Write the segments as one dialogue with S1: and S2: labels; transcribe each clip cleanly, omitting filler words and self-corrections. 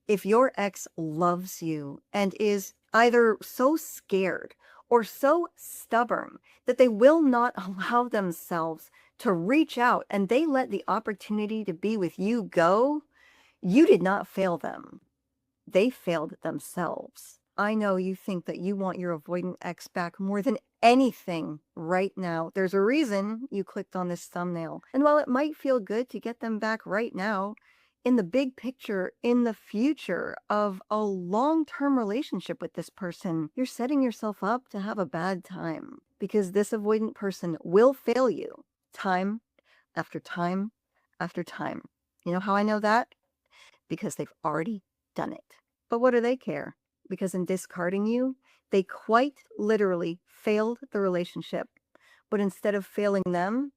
S1: If your ex loves you and is either so scared or so stubborn that they will not allow themselves to reach out and they let the opportunity to be with you go, you did not fail them. They failed themselves. I know you think that you want your avoidant ex back more than anything right now. There's a reason you clicked on this thumbnail. And while it might feel good to get them back right now, in the big picture, in the future of a long-term relationship with this person, you're setting yourself up to have a bad time because this avoidant person will fail you time after time after time. You know how I know that? Because they've already done it. But what do they care? Because in discarding you, they quite literally failed the relationship. But instead of failing them,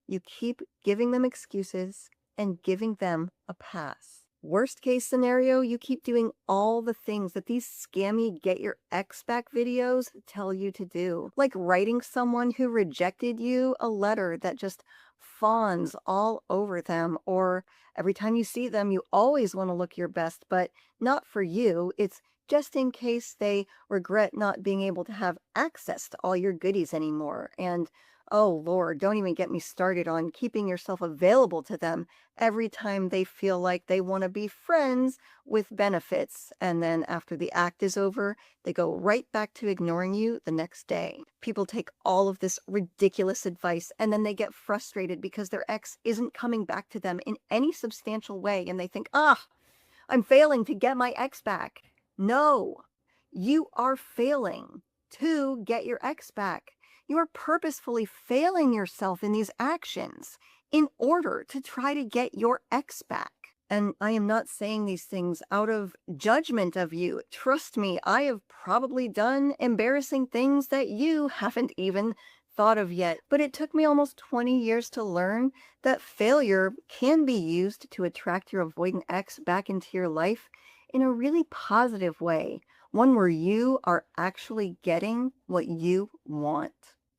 S1: you keep giving them excuses and giving them a pass. Worst case scenario, you keep doing all the things that these scammy get your ex back videos tell you to do. Like writing someone who rejected you a letter that just fawns all over them, or every time you see them, you always want to look your best, but not for you. It's just in case they regret not being able to have access to all your goodies anymore. And oh Lord, don't even get me started on keeping yourself available to them every time they feel like they want to be friends with benefits. And then after the act is over, they go right back to ignoring you the next day. People take all of this ridiculous advice and then they get frustrated because their ex isn't coming back to them in any substantial way. And they think, I'm failing to get my ex back. No, you are failing to get your ex back. You are purposefully failing yourself in these actions in order to try to get your ex back. And I am not saying these things out of judgment of you. Trust me, I have probably done embarrassing things that you haven't even thought of yet. But it took me almost 20 years to learn that failure can be used to attract your avoidant ex back into your life in a really positive way. One where you are actually getting what you want.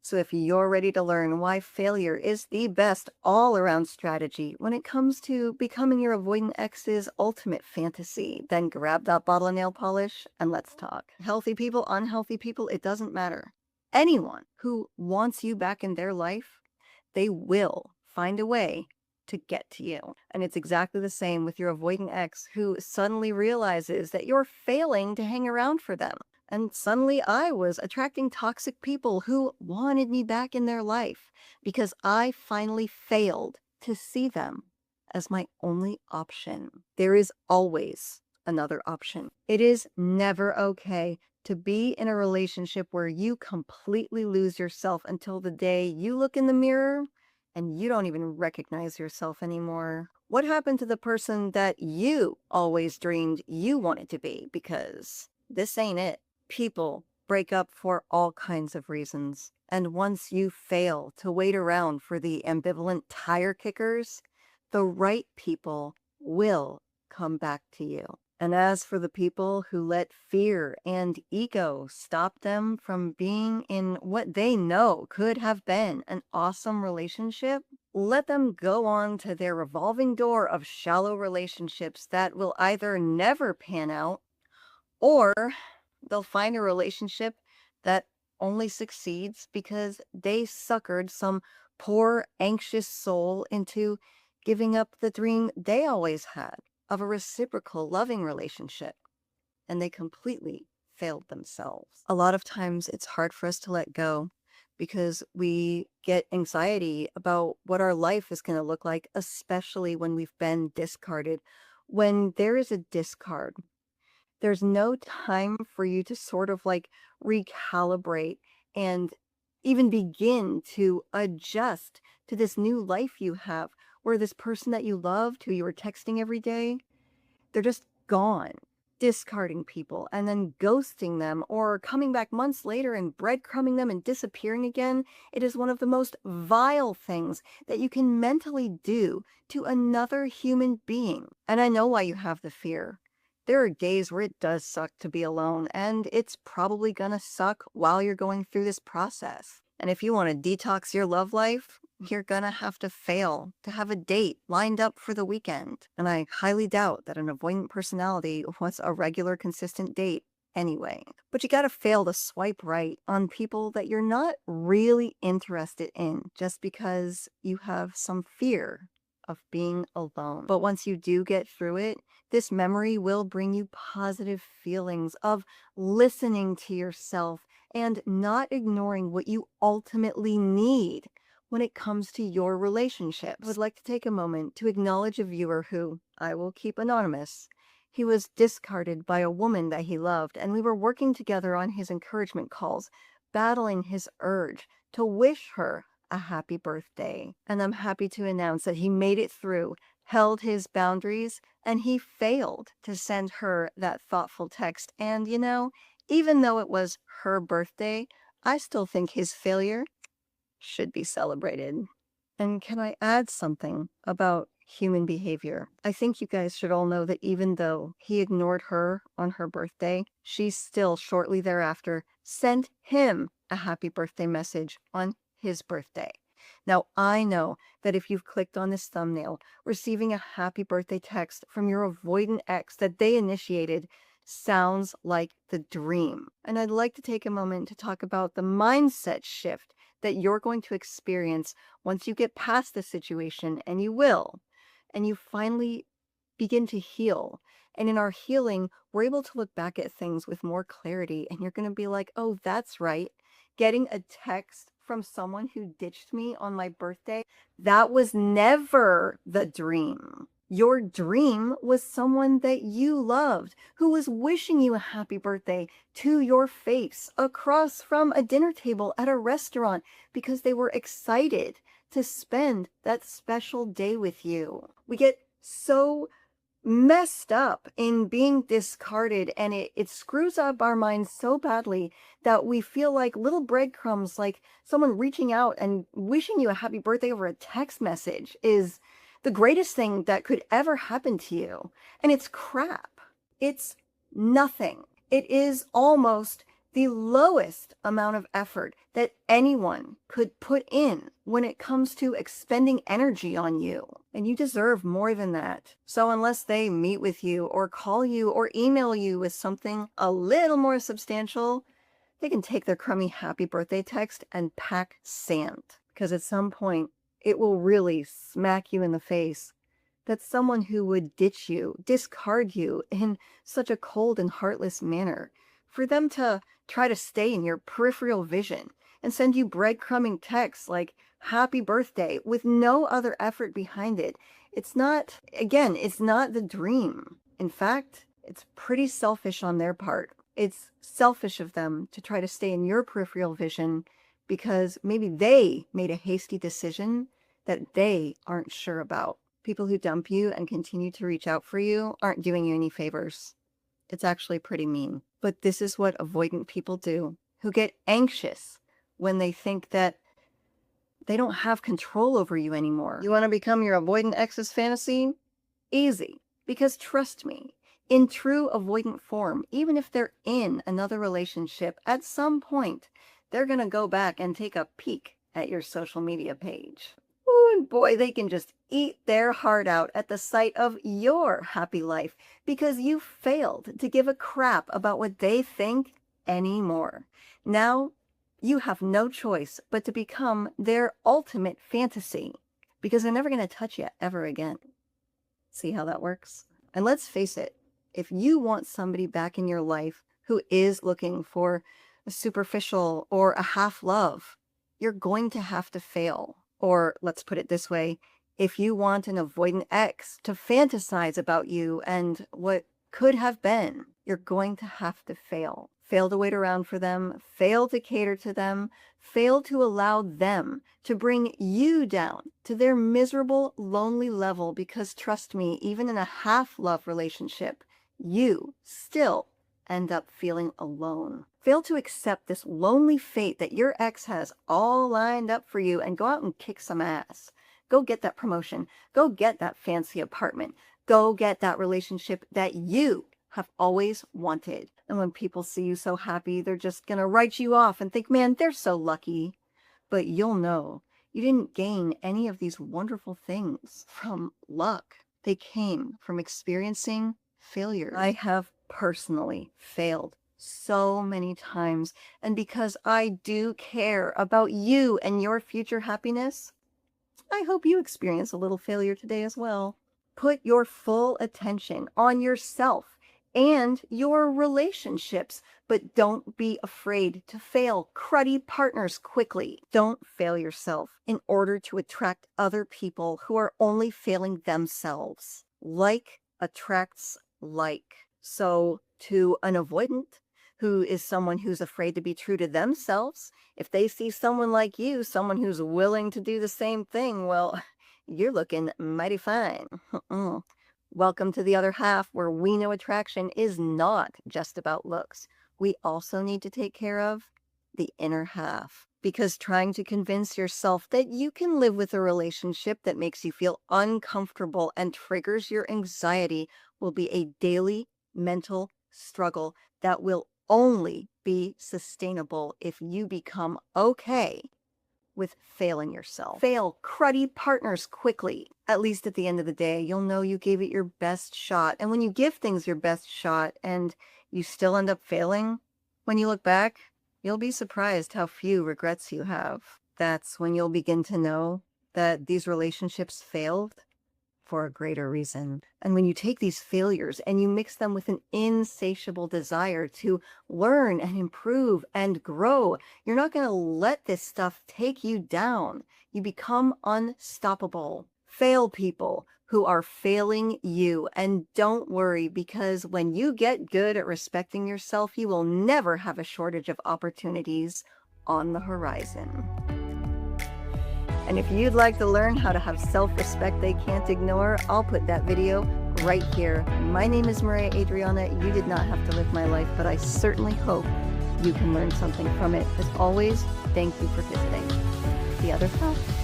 S1: So if you're ready to learn why failure is the best all-around strategy when it comes to becoming your avoidant ex's ultimate fantasy, then grab that bottle of nail polish and let's talk. Healthy people, unhealthy people, it doesn't matter. Anyone who wants you back in their life, they will find a way to get to you. And it's exactly the same with your avoidant ex who suddenly realizes that you're failing to hang around for them. And suddenly I was attracting toxic people who wanted me back in their life because I finally failed to see them as my only option. There is always another option. It is never okay to be in a relationship where you completely lose yourself until the day you look in the mirror and you don't even recognize yourself anymore. What happened to the person that you always dreamed you wanted to be? Because this ain't it. People break up for all kinds of reasons. And once you fail to wait around for the ambivalent tire kickers, the right people will come back to you. And as for the people who let fear and ego stop them from being in what they know could have been an awesome relationship, let them go on to their revolving door of shallow relationships that will either never pan out or they'll find a relationship that only succeeds because they suckered some poor, anxious soul into giving up the dream they always had of a reciprocal, loving relationship. And they completely failed themselves. A lot of times it's hard for us to let go because we get anxiety about what our life is going to look like, especially when we've been discarded. When there is a discard, there's no time for you to sort of like recalibrate and even begin to adjust to this new life you have, where this person that you loved, who you were texting every day, they're just gone. Discarding people and then ghosting them or coming back months later and breadcrumbing them and disappearing again. It is one of the most vile things that you can mentally do to another human being. And I know why you have the fear. There are days where it does suck to be alone, and it's probably gonna suck while you're going through this process. And if you want to detox your love life, you're gonna have to fail to have a date lined up for the weekend. And I highly doubt that an avoidant personality wants a regular, consistent date anyway. But you gotta fail to swipe right on people that you're not really interested in just because you have some fear of being alone. But once you do get through it, this memory will bring you positive feelings of listening to yourself and not ignoring what you ultimately need when it comes to your relationships. I would like to take a moment to acknowledge a viewer who, I will keep anonymous. He was discarded by a woman that he loved, and we were working together on his encouragement calls, battling his urge to wish her a happy birthday. And I'm happy to announce that he made it through, held his boundaries, and he failed to send her that thoughtful text. And even though it was her birthday, I still think his failure should be celebrated. And can I add something about human behavior? I think you guys should all know that even though he ignored her on her birthday, she still shortly thereafter sent him a happy birthday message on his birthday. Now, I know that if you've clicked on this thumbnail, receiving a happy birthday text from your avoidant ex that they initiated sounds like the dream. And I'd like to take a moment to talk about the mindset shift that you're going to experience once you get past the situation, and you will, and you finally begin to heal. And in our healing, we're able to look back at things with more clarity, and you're going to be like, oh, that's right. Getting a text from someone who ditched me on my birthday, that was never the dream. Your dream was someone that you loved, who was wishing you a happy birthday to your face across from a dinner table at a restaurant because they were excited to spend that special day with you. We get so messed up in being discarded, and it screws up our minds so badly that we feel like little breadcrumbs, like someone reaching out and wishing you a happy birthday over a text message is the greatest thing that could ever happen to you. And it's crap. It's nothing. It is almost the lowest amount of effort that anyone could put in when it comes to expending energy on you. And you deserve more than that. So unless they meet with you or call you or email you with something a little more substantial, they can take their crummy happy birthday text and pack sand. Because at some point, it will really smack you in the face that someone who would ditch you, discard you in such a cold and heartless manner, for them to try to stay in your peripheral vision and send you breadcrumbing texts like happy birthday with no other effort behind it. It's not the dream. In fact, it's pretty selfish on their part. It's selfish of them to try to stay in your peripheral vision because maybe they made a hasty decision that they aren't sure about. People who dump you and continue to reach out for you aren't doing you any favors. It's actually pretty mean. But this is what avoidant people do, who get anxious when they think that they don't have control over you anymore. You want to become your avoidant ex's fantasy? Easy. Because trust me, in true avoidant form, even if they're in another relationship, at some point, they're going to go back and take a peek at your social media page. Ooh, and boy, they can just eat their heart out at the sight of your happy life because you failed to give a crap about what they think anymore. Now, you have no choice but to become their ultimate fantasy because they're never going to touch you ever again. See how that works? And let's face it, if you want somebody back in your life who is looking for a superficial or a half love, you're going to have to fail. Or let's put it this way, if you want an avoidant ex to fantasize about you and what could have been, you're going to have to fail. Fail to wait around for them, fail to cater to them, fail to allow them to bring you down to their miserable, lonely level because trust me, even in a half-love relationship, you still end up feeling alone. Fail to accept this lonely fate that your ex has all lined up for you and go out and kick some ass. Go get that promotion. Go get that fancy apartment. Go get that relationship that you have always wanted. And when people see you so happy, they're just going to write you off and think, man, they're so lucky. But you'll know You didn't gain any of these wonderful things from luck. They came from experiencing failure. I have personally failed so many times, and because I do care about you and your future happiness, I hope you experience a little failure today as well. Put your full attention on yourself and your relationships, but don't be afraid to fail cruddy partners quickly. Don't fail yourself in order to attract other people who are only failing themselves. Like attracts like. So to an avoidant, who is someone who's afraid to be true to themselves, if they see someone like you, someone who's willing to do the same thing, well, you're looking mighty fine. Welcome to the other half, where we know attraction is not just about looks. We also need to take care of the inner half, because trying to convince yourself that you can live with a relationship that makes you feel uncomfortable and triggers your anxiety will be a daily mental struggle that will only be sustainable if you become okay with failing yourself. Fail cruddy partners quickly. At least at the end of the day, you'll know you gave it your best shot. And when you give things your best shot and you still end up failing, when you look back, you'll be surprised how few regrets you have. That's when you'll begin to know that these relationships failed for a greater reason. And when you take these failures and you mix them with an insatiable desire to learn and improve and grow, you're not going to let this stuff take you down. You become unstoppable. Fail people who are failing you. And don't worry, because when you get good at respecting yourself, you will never have a shortage of opportunities on the horizon. And if you'd like to learn how to have self-respect they can't ignore, I'll put that video right here. My name is Maria Adriana. You did not have to live my life, but I certainly hope you can learn something from it. As always, thank you for visiting The Other Half.